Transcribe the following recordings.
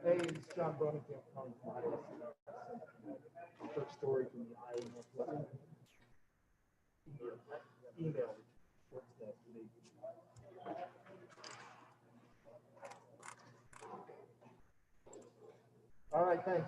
Hey, it's John Bonington from Iowa. Quick story from the Iowa Northwest. Email. What's that? All right, thanks.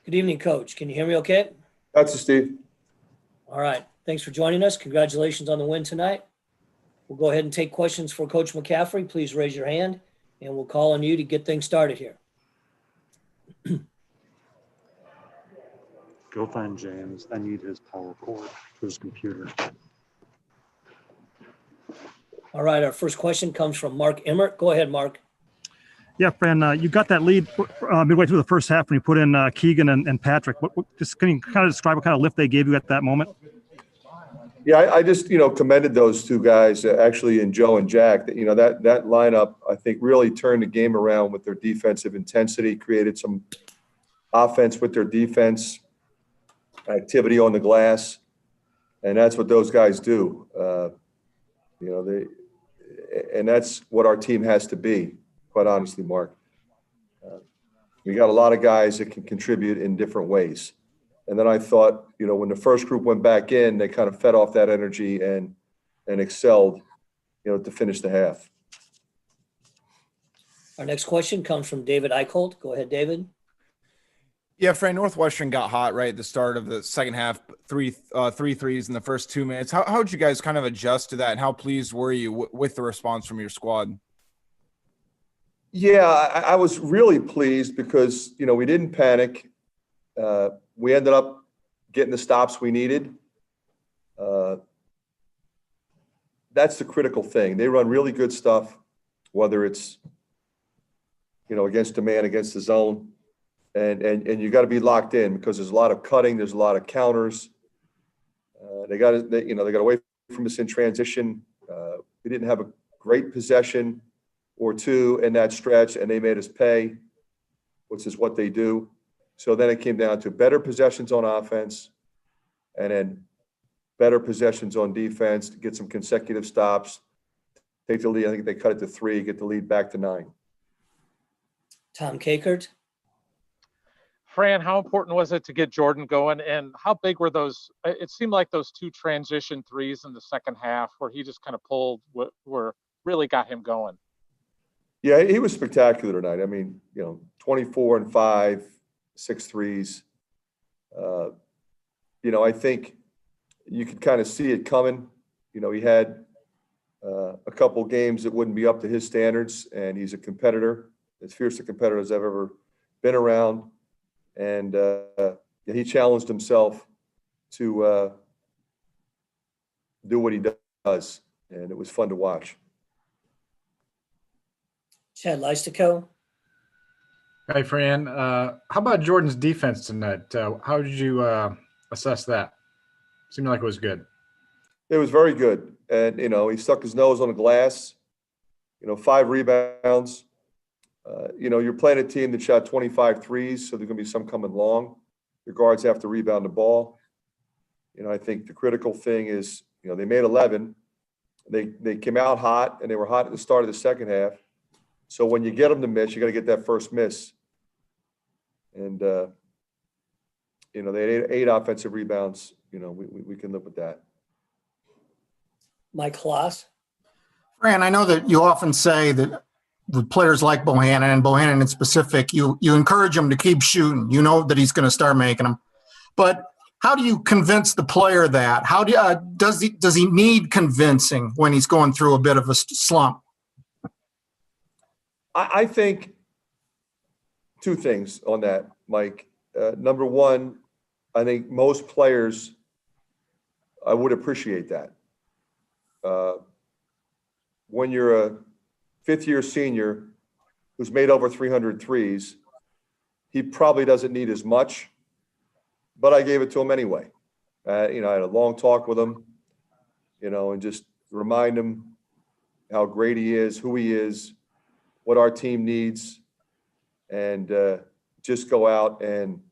Good evening, Coach. Can you hear me okay? That's Steve. All right. Thanks for joining us. Congratulations on the win tonight. We'll go ahead and take questions for Coach McCaffery. Please raise your hand, and we'll call on you to get things started here. Go find James. I need his power cord for his computer. All right, our first question comes from Mark Emmert. Go ahead, Mark. Yeah, Fran, you got that lead midway through the first half when you put in Keegan and Patrick. Just can you kind of describe what kind of lift they gave you at that moment? Yeah, I just, commended those two guys, actually, in Joe and Jack. That lineup, I think, really turned the game around with their defensive intensity, created some offense with their defense, activity on the glass, and that's what those guys do. And that's what our team has to be, quite honestly, Mark. We got a lot of guys that can contribute in different ways. And then I thought, when the first group went back in, they kind of fed off that energy and excelled, to finish the half. Our next question comes from David Eichholt. Go ahead, David. Yeah, Fran, Northwestern got hot right at the start of the second half, three threes in the first 2 minutes. How did you guys kind of adjust to that, and how pleased were you with the response from your squad? Yeah, I was really pleased because, we didn't panic. We ended up getting the stops we needed. That's the critical thing. They run really good stuff, whether it's, against the man, against the zone. And you got to be locked in because there's a lot of cutting, there's a lot of counters. They got away from us in transition. We didn't have a great possession or two in that stretch, and they made us pay, which is what they do. So then it came down to better possessions on offense and then better possessions on defense to get some consecutive stops, take the lead. I think they cut it to 3, get the lead back to 9. Tom Kakert. Fran, how important was it to get Jordan going, and how big were those? It seemed like those 2 transition threes in the second half where he just kind of pulled were really got him going. Yeah, he was spectacular tonight. I mean, 24 and 5, 6 threes. I think you could kind of see it coming. He had a couple games that wouldn't be up to his standards, and he's a competitor, as fierce a competitor as I've ever been around. And he challenged himself to do what he does, and it was fun to watch. Chad Leistico. Hi, Fran. How about Jordan's defense tonight? How did you assess that? Seemed like it was good. It was very good. And, he stuck his nose on the glass, 5 rebounds. You're playing a team that shot 25 threes, so there's going to be some coming long. Your guards have to rebound the ball. I think the critical thing is, they made 11. They came out hot, and they were hot at the start of the second half. So when you get them to miss, you got to get that first miss. And, they had 8 offensive rebounds. We can live with that. Mike Kloss. Fran, I know that you often say that with players like Bohannon, and Bohannon in specific, you encourage him to keep shooting. You know that he's going to start making them. But how do you convince the player that? How does he need convincing when he's going through a bit of a slump? I think 2 things on that, Mike. Number one, I think most players would appreciate that. When you're a fifth-year senior who's made over 300 threes, he probably doesn't need as much, but I gave it to him anyway. I had a long talk with him, and just remind him how great he is, who he is, what our team needs, and just go out and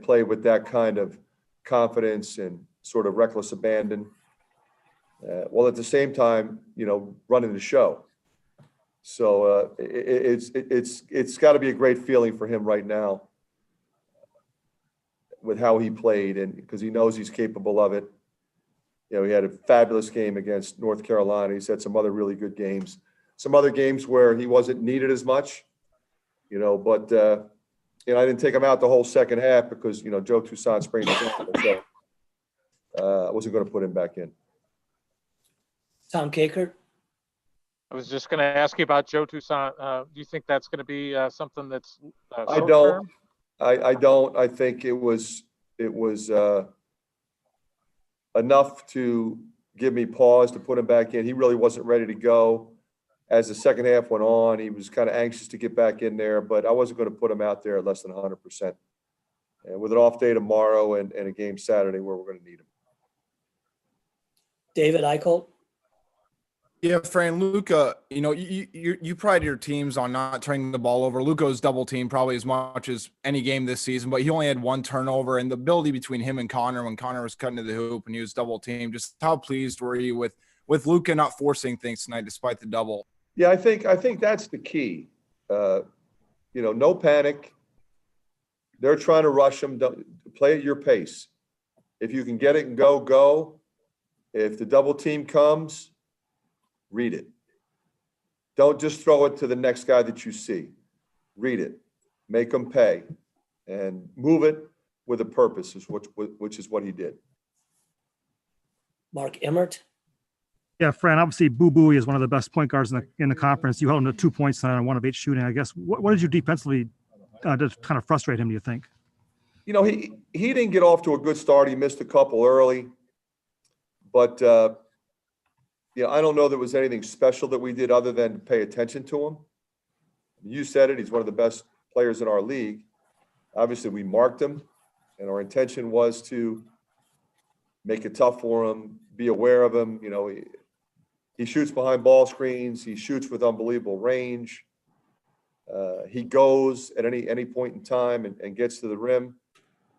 play with that kind of confidence and sort of reckless abandon, while at the same time, running the show. So it's got to be a great feeling for him right now with how he played, and because he knows he's capable of it. He had a fabulous game against North Carolina. He's had some other really good games, some other games where he wasn't needed as much, but I didn't take him out the whole second half because, Joe Toussaint sprained his ankle, so I wasn't going to put him back in. Tom Kakert. I was just going to ask you about Joe Toussaint. Do you think that's going to be something that's I don't. I don't. I think it was enough to give me pause to put him back in. He really wasn't ready to go. As the second half went on, he was kind of anxious to get back in there, but I wasn't going to put him out there at less than 100%. And with an off day tomorrow and a game Saturday where we're going to need him. David Eichholt. Yeah, Fran, Luka, you pride your teams on not turning the ball over. Luka's double team probably as much as any game this season, but he only had one turnover, and the ability between him and Connor when Connor was cutting to the hoop and he was double teamed, just how pleased were you with Luka not forcing things tonight despite the double? Yeah, I think that's the key. No panic. They're trying to rush him. Don't play at your pace. If you can get it and go. If the double team comes, read it. Don't just throw it to the next guy that you see. Read it. Make them pay. And move it with a purpose, which is what he did. Mark Emmert. Yeah, Fran, obviously Boo Buie is one of the best point guards in the conference. You held him to 2 points tonight on 1 of 8 shooting. I guess what did you defensively to kind of frustrate him, do you think? He didn't get off to a good start. He missed a couple early. But, I don't know there was anything special that we did other than pay attention to him. You said it. He's one of the best players in our league. Obviously, we marked him, and our intention was to make it tough for him, be aware of him. He shoots behind ball screens. He shoots with unbelievable range. He goes at any point in time and gets to the rim.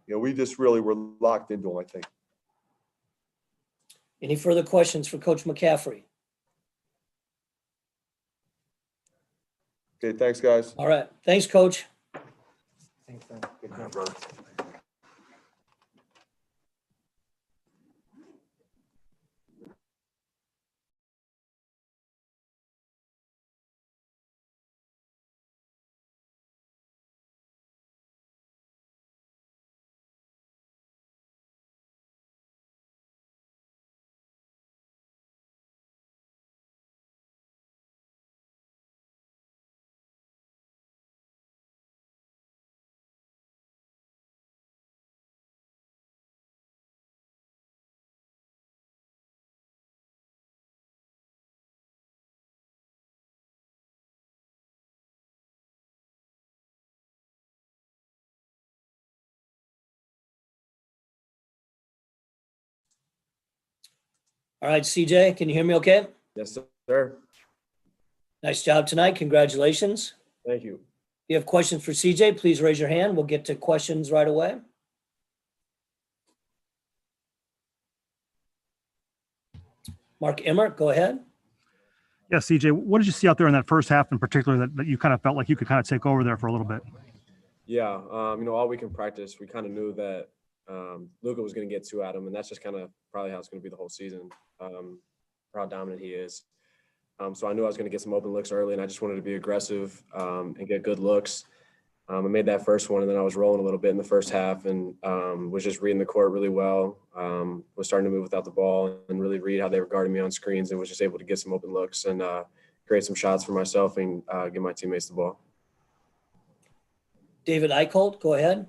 We just really were locked into him, I think. Any further questions for Coach McCaffery? Okay, thanks, guys. All right. Thanks, Coach. Thanks, man. Good job, brother. All right, CJ, can you hear me okay? Yes, sir. Nice job tonight. Congratulations. Thank you. If you have questions for CJ, please raise your hand. We'll get to questions right away. Mark Emmert, go ahead. Yeah, CJ, what did you see out there in that first half in particular that you kind of felt like you could kind of take over there for a little bit? Yeah, all week in practice, we kind of knew that Luka was going to get 2 at him, and that's just kind of probably how it's going to be the whole season, for how dominant he is. So I knew I was going to get some open looks early, and I just wanted to be aggressive and get good looks. I made that first one, and then I was rolling a little bit in the first half and was just reading the court really well. Was starting to move without the ball and really read how they were guarding me on screens, and was just able to get some open looks and create some shots for myself and give my teammates the ball. David Eichholt, go ahead.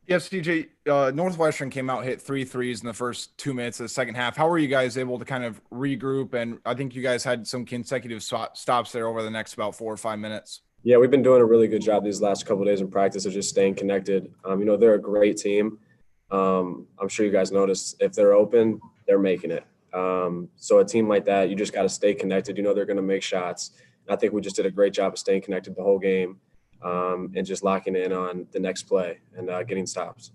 Yes, CJ, Northwestern came out, hit 3 threes in the first 2 minutes of the second half. How were you guys able to kind of regroup? And I think you guys had some consecutive stops there over the next about 4 or 5 minutes. Yeah, we've been doing a really good job these last couple of days in practice of just staying connected. They're a great team. I'm sure you guys noticed if they're open, they're making it. So a team like that, you just got to stay connected. They're going to make shots. And I think we just did a great job of staying connected the whole game and just locking in on the next play and getting stops.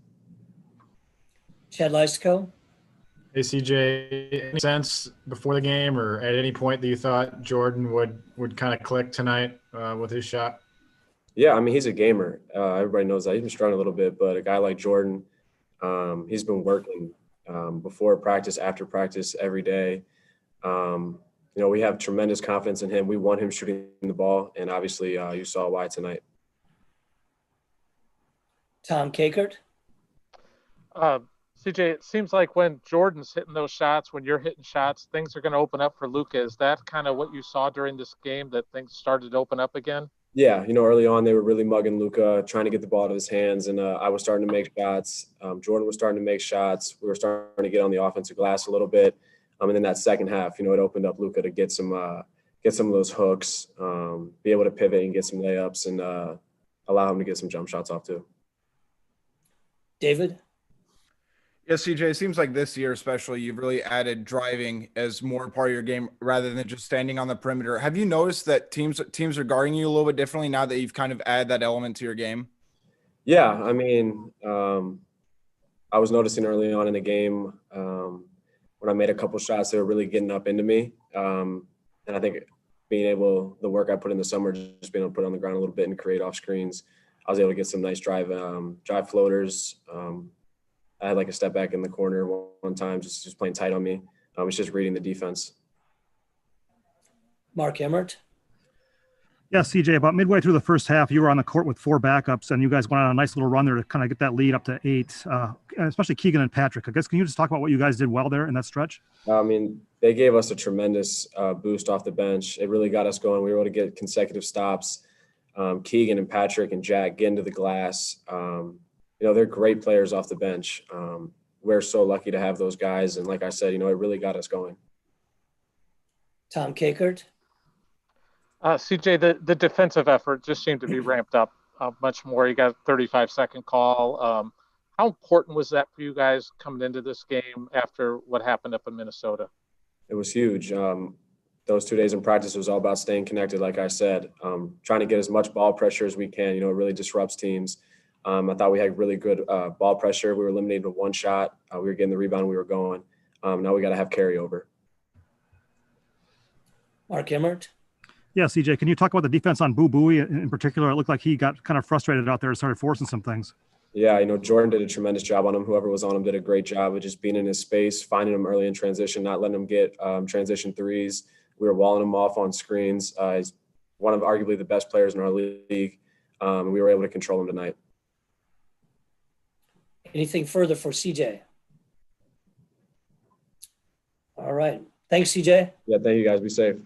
Chad Leistiko. Hey, CJ, any sense before the game or at any point that you thought Jordan would kind of click tonight with his shot? Yeah, he's a gamer. Everybody knows that. He's been struggling a little bit, but a guy like Jordan, he's been working before practice, after practice, every day. We have tremendous confidence in him. We want him shooting the ball, and obviously you saw why tonight. Tom Kakert. CJ, it seems like when Jordan's hitting those shots, when you're hitting shots, things are going to open up for Luka. Is that kind of what you saw during this game, that things started to open up again? Yeah, early on they were really mugging Luka, trying to get the ball out of his hands, and I was starting to make shots. Jordan was starting to make shots. We were starting to get on the offensive glass a little bit. And then that second half, it opened up Luka to get some of those hooks, be able to pivot and get some layups, and allow him to get some jump shots off too. David? Yeah, CJ, it seems like this year especially, you've really added driving as more part of your game rather than just standing on the perimeter. Have you noticed that teams are guarding you a little bit differently now that you've kind of added that element to your game? Yeah, I mean, I was noticing early on in the game when I made a couple shots, they were really getting up into me. And I think the work I put in the summer, just being able to put it on the ground a little bit and create off screens, I was able to get some nice drive floaters. I had like a step back in the corner one time, just playing tight on me. It's just reading the defense. Mark Emmert? Yeah, CJ, about midway through the first half, you were on the court with 4 backups, and you guys went on a nice little run there to kind of get that lead up to 8, especially Keegan and Patrick. I guess, can you just talk about what you guys did well there in that stretch? I mean, they gave us a tremendous boost off the bench. It really got us going. We were able to get consecutive stops. Keegan and Patrick and Jack get into the glass. They're great players off the bench. We're so lucky to have those guys. And like I said, it really got us going. Tom Kakert? CJ, the defensive effort just seemed to be ramped up much more. You got a 35-second call. How important was that for you guys coming into this game after what happened up in Minnesota? It was huge. Those 2 days in practice was all about staying connected, like I said, trying to get as much ball pressure as we can. It really disrupts teams. I thought we had really good ball pressure. We were eliminated with 1 shot. We were getting the rebound. We were going. Now we got to have carryover. Mark Emmert? Yeah, CJ, can you talk about the defense on Boo Buie in particular? It looked like he got kind of frustrated out there and started forcing some things. Yeah, Jordan did a tremendous job on him. Whoever was on him did a great job of just being in his space, finding him early in transition, not letting him get transition threes. We were walling him off on screens. He's one of arguably the best players in our league. We were able to control him tonight. Anything further for CJ? All right. Thanks, CJ. Yeah, thank you guys. Be safe.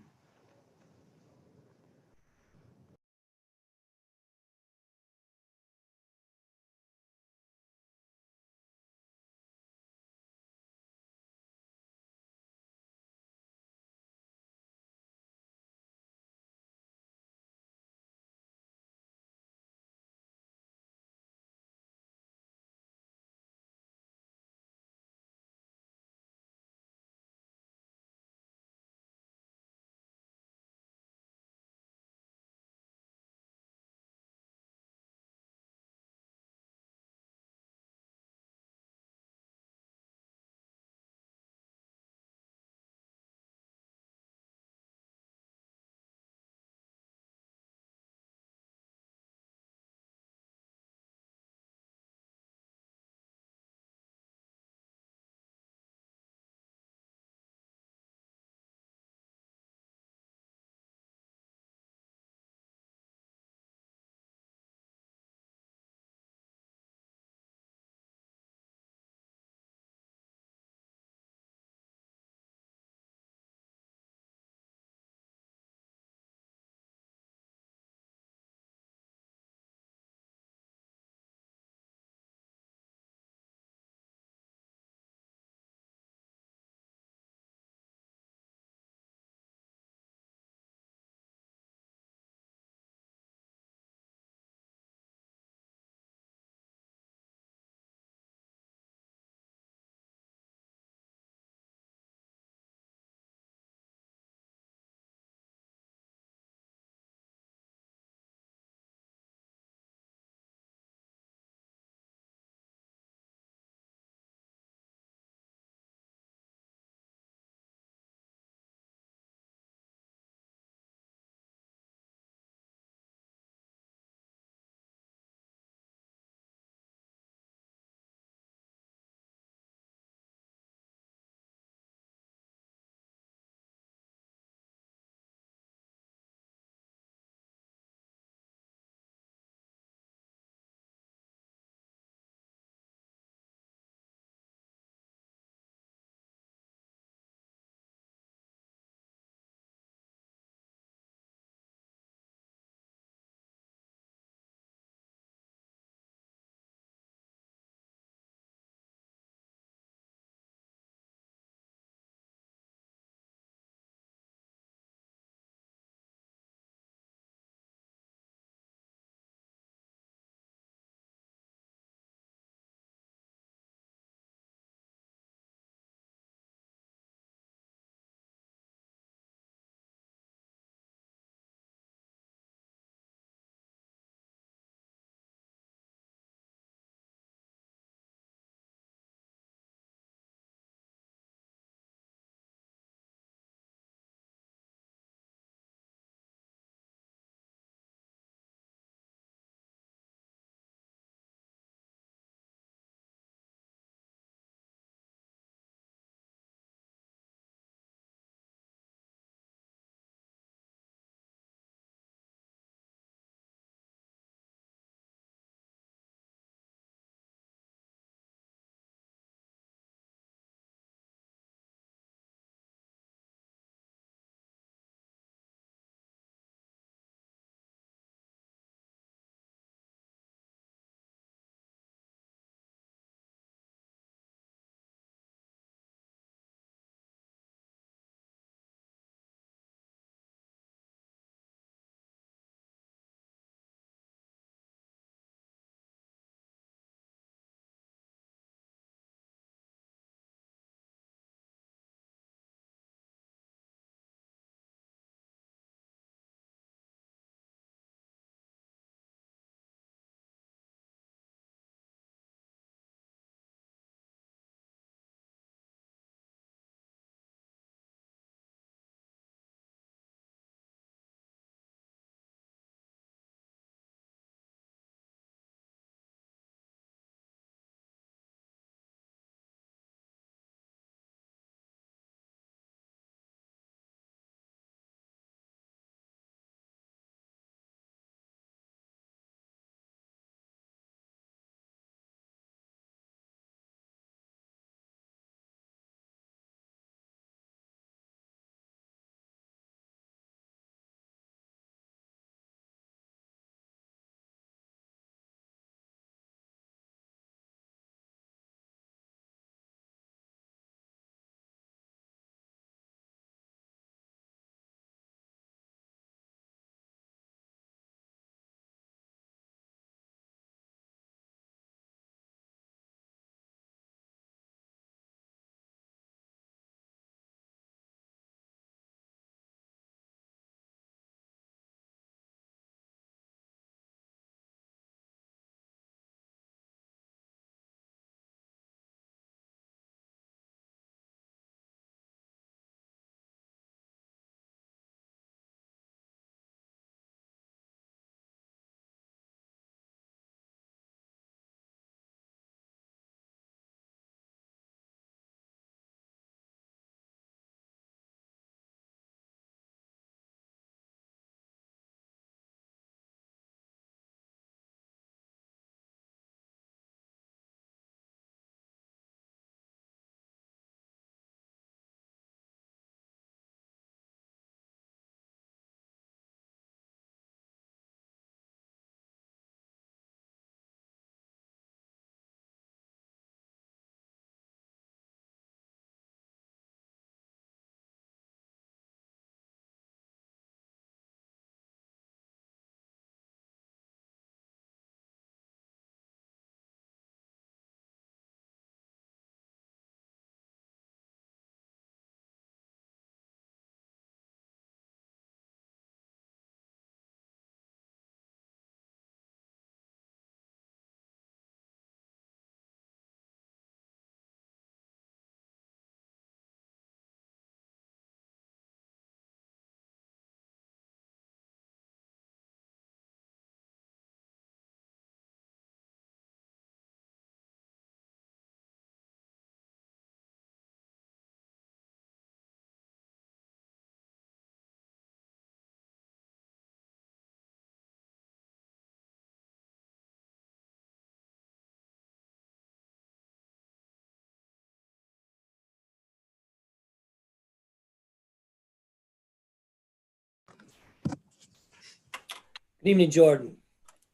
Good evening, Jordan.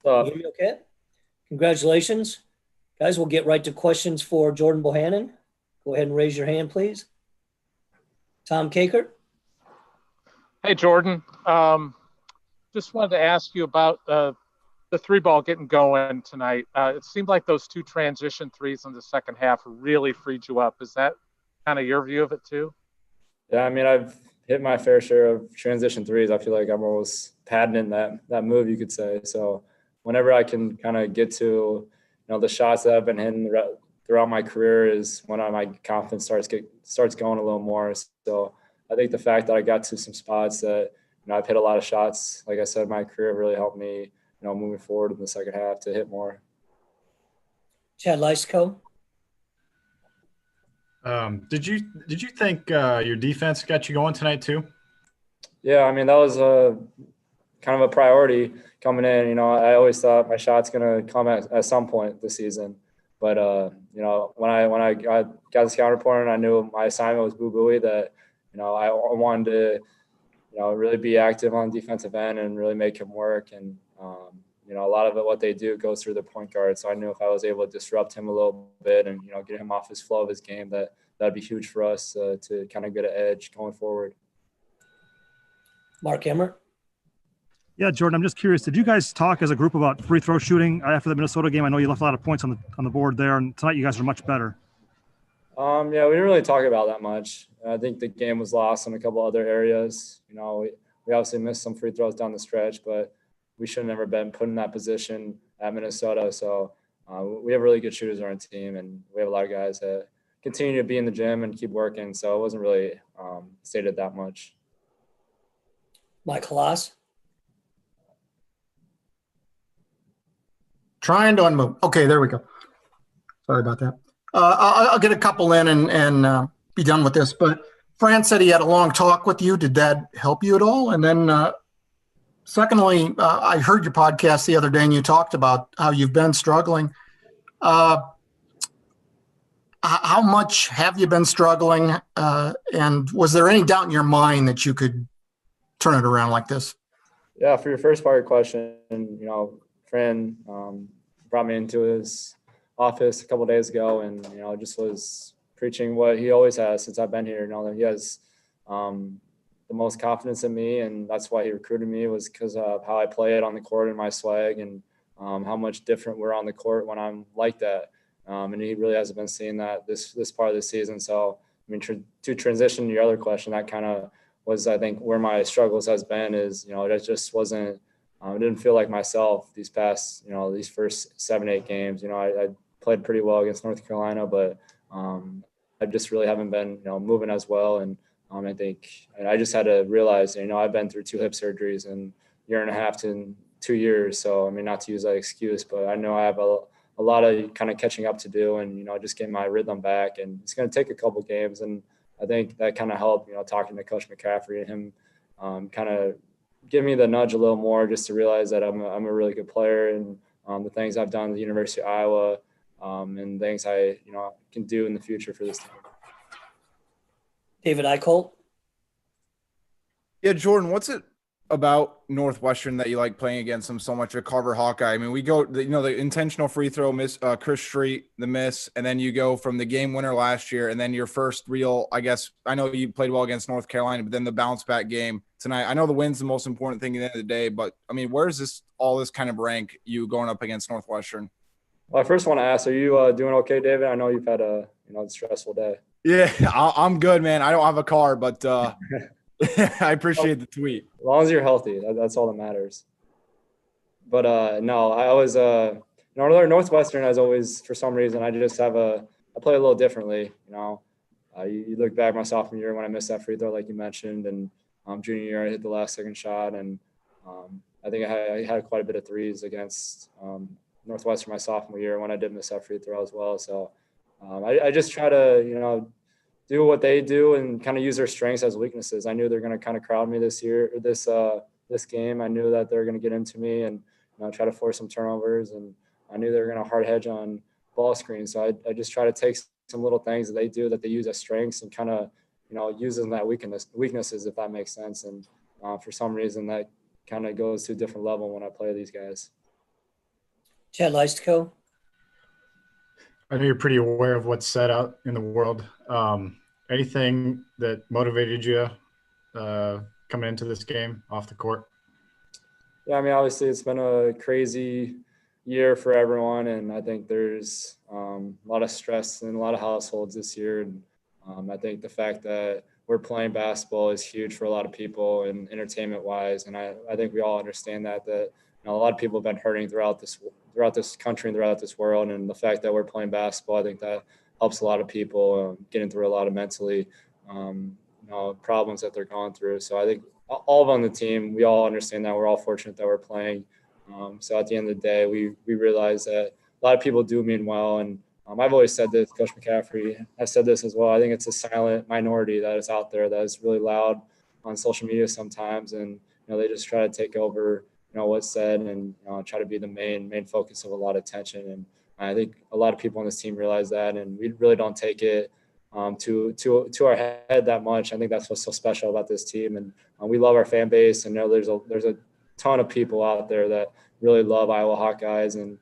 So, You hear me okay? Congratulations. Guys, we'll get right to questions for Jordan Bohannon. Go ahead and raise your hand, please. Tom Kakert. Hey, Jordan. Just wanted to ask you about the three ball getting going tonight. It seemed like those two transition threes in the second half really freed you up. Is that kind of your view of it too? Yeah, I mean, I've hit my fair share of transition threes. I feel like I'm almost patenting that move, you could say. So whenever I can kind of get to, the shots that I've been hitting throughout my career is when my confidence starts going a little more. So I think the fact that I got to some spots that, I've hit a lot of shots, like I said, my career really helped me, moving forward in the second half to hit more. Chad Leistko. Did you think your defense got you going tonight too? Yeah, I mean, that was kind of a priority coming in. I always thought my shot's gonna come at some point this season, but when I got this counter point and I knew my assignment was boo booey, that I wanted to really be active on defensive end and really make him work. And a lot of it, what they do goes through the point guard. So I knew if I was able to disrupt him a little bit and get him off his flow of his game, that'd be huge for us to kind of get an edge going forward. Mark Emmert. Yeah, Jordan, I'm just curious. Did you guys talk as a group about free throw shooting after the Minnesota game? I know you left a lot of points on the board there, and tonight you guys are much better. Yeah, we didn't really talk about that much. I think the game was lost in a couple other areas. We obviously missed some free throws down the stretch, but we should have never been put in that position at Minnesota. So we have really good shooters on our team, and we have a lot of guys that continue to be in the gym and keep working. So it wasn't really stated that much. Mike Halas. Trying to unmove. Okay, there we go. Sorry about that. I'll get a couple in and be done with this. But Fran said he had a long talk with you. Did that help you at all? And then secondly, I heard your podcast the other day and you talked about how you've been struggling. How much have you been struggling? And was there any doubt in your mind that you could turn it around like this? Yeah, for your first part of your question, Fran brought me into his office a couple of days ago and, just was preaching what he always has since I've been here. That he has the most confidence in me, and that's why he recruited me, was because of how I play it on the court and my swag, and how much different we're on the court when I'm like that. And he really hasn't been seeing that this part of the season. So, I mean, to transition to your other question, that kind of was, I think, where my struggles has been is, it just wasn't, I didn't feel like myself these past, these first 7-8 games. I played pretty well against North Carolina, but I just really haven't been, moving as well. And I think I just had to realize, I've been through 2 hip surgeries in a year and a half to 2 years. So, I mean, not to use that excuse, but I know I have a lot of kind of catching up to do and, just getting my rhythm back. And it's going to take a couple games. And I think that kind of helped, talking to Coach McCaffery and him kind of give me the nudge a little more just to realize that I'm a really good player, and the things I've done at the University of Iowa and things I, can do in the future for this team. David Eichholt. Yeah, Jordan, what's it about Northwestern that you like playing against them so much? A Carver Hawkeye. I mean, we go, the intentional free throw miss, Chris Street, the miss, and then you go from the game winner last year, and then your first real, I guess, I know you played well against North Carolina, but then the bounce back game tonight. I know the win's the most important thing at the end of the day, but I mean, where is all this kind of rank you going up against Northwestern? Well, I first want to ask, are you doing okay, David? I know you've had a stressful day. Yeah, I'm good, man. I don't have a car, but I appreciate the tweet. As long as you're healthy, that's all that matters. But no, I always Northwestern has always, for some reason, I play a little differently. You look back my sophomore year when I missed that free throw, like you mentioned, and junior year I hit the last second shot, and I think I had quite a bit of threes against Northwestern my sophomore year when I did miss that free throw as well. So I just try to do what they do and kind of use their strengths as weaknesses. I knew they're going to kind of crowd me this game. I knew that they're going to get into me and try to force some turnovers, and I knew they were going to hard hedge on ball screens. So I just try to take some little things that they do that they use as strengths and kind of use them that weaknesses, if that makes sense. And for some reason that kind of goes to a different level when I play these guys. Chad Leistiko. I know you're pretty aware of what's said out in the world. Anything that motivated you coming into this game off the court? Yeah, I mean, obviously it's been a crazy year for everyone, and I think there's a lot of stress in a lot of households this year. And I think the fact that we're playing basketball is huge for a lot of people and entertainment wise. And I think we all understand that a lot of people have been hurting throughout this country and throughout this world. And the fact that we're playing basketball, I think that helps a lot of people getting through a lot of mentally problems that they're going through. So I think all of on the team, we all understand that. We're all fortunate that we're playing. So at the end of the day, we realize that a lot of people do mean well. And I've always said this, Coach McCaffery has said this as well. I think it's a silent minority that is out there that is really loud on social media sometimes. And, they just try to take over, what's said and try to be the main focus of a lot of attention. And I think a lot of people on this team realize that, and we really don't take it to our head that much. I think that's what's so special about this team. And we love our fan base, and there's a ton of people out there that really love Iowa Hawkeyes. And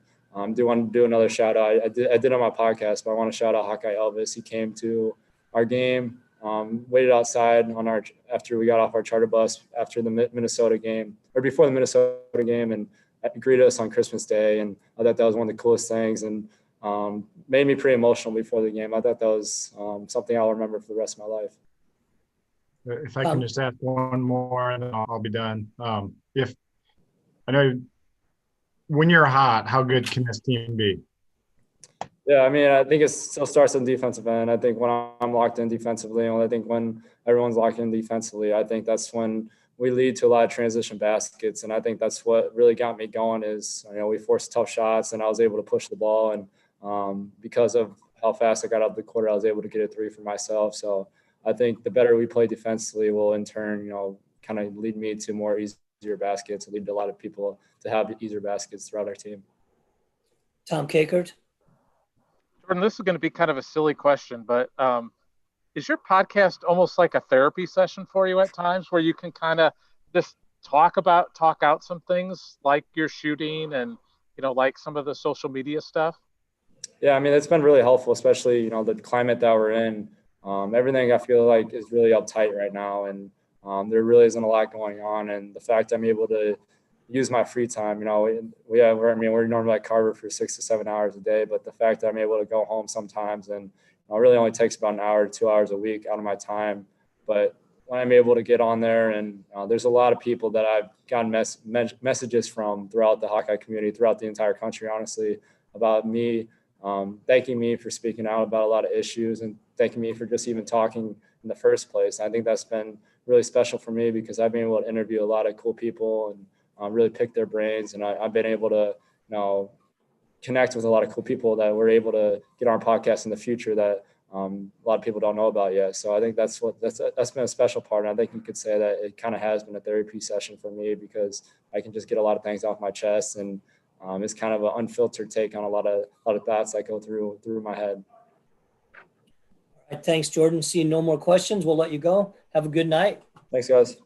do want to do another shout out. I did on my podcast, but I want to shout out Hawkeye Elvis. He came to our game, waited outside after we got off our charter bus after the Minnesota game or before the Minnesota game, and greeted us on Christmas Day. And I thought that was one of the coolest things, and made me pretty emotional before the game. I thought that was something I'll remember for the rest of my life. If I can just ask one more, and then I'll be done. If I know when you're hot, how good can this team be? Yeah, I mean, I think it still starts on the defensive end. I think when I'm locked in defensively, and I think when everyone's locked in defensively, I think that's when we lead to a lot of transition baskets. And I think that's what really got me going is, we forced tough shots and I was able to push the ball. And because of how fast I got out of the quarter, I was able to get a three for myself. So I think the better we play defensively will in turn, kind of lead me to more easier baskets and lead a lot of people to have easier baskets throughout our team. Tom Kakert. Jordan, this is going to be kind of a silly question, but is your podcast almost like a therapy session for you at times where you can kind of just talk out some things like your shooting and, like some of the social media stuff? Yeah, I mean, it's been really helpful, especially, the climate that we're in. Everything I feel like is really uptight right now, and there really isn't a lot going on. And the fact I'm able to use my free time, we're normally at Carver for 6 to 7 hours a day, but the fact that I'm able to go home sometimes and it really only takes about an hour to 2 hours a week out of my time. But when I'm able to get on there, and there's a lot of people that I've gotten messages from throughout the Hawkeye community, throughout the entire country, honestly, about me, thanking me for speaking out about a lot of issues and thanking me for just even talking in the first place. I think that's been really special for me because I've been able to interview a lot of cool people and really pick their brains. And I've been able to, connect with a lot of cool people that we're able to get on our podcast in the future that a lot of people don't know about yet. So I think that's been a special part. And I think you could say that it kind of has been a therapy session for me because I can just get a lot of things off my chest, and it's kind of an unfiltered take on a lot of thoughts that go through my head. All right, thanks, Jordan. Seeing no more questions, we'll let you go. Have a good night. Thanks, guys.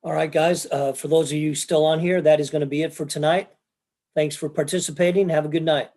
All right, guys. For those of you still on here, that is going to be it for tonight. Thanks for participating. Have a good night.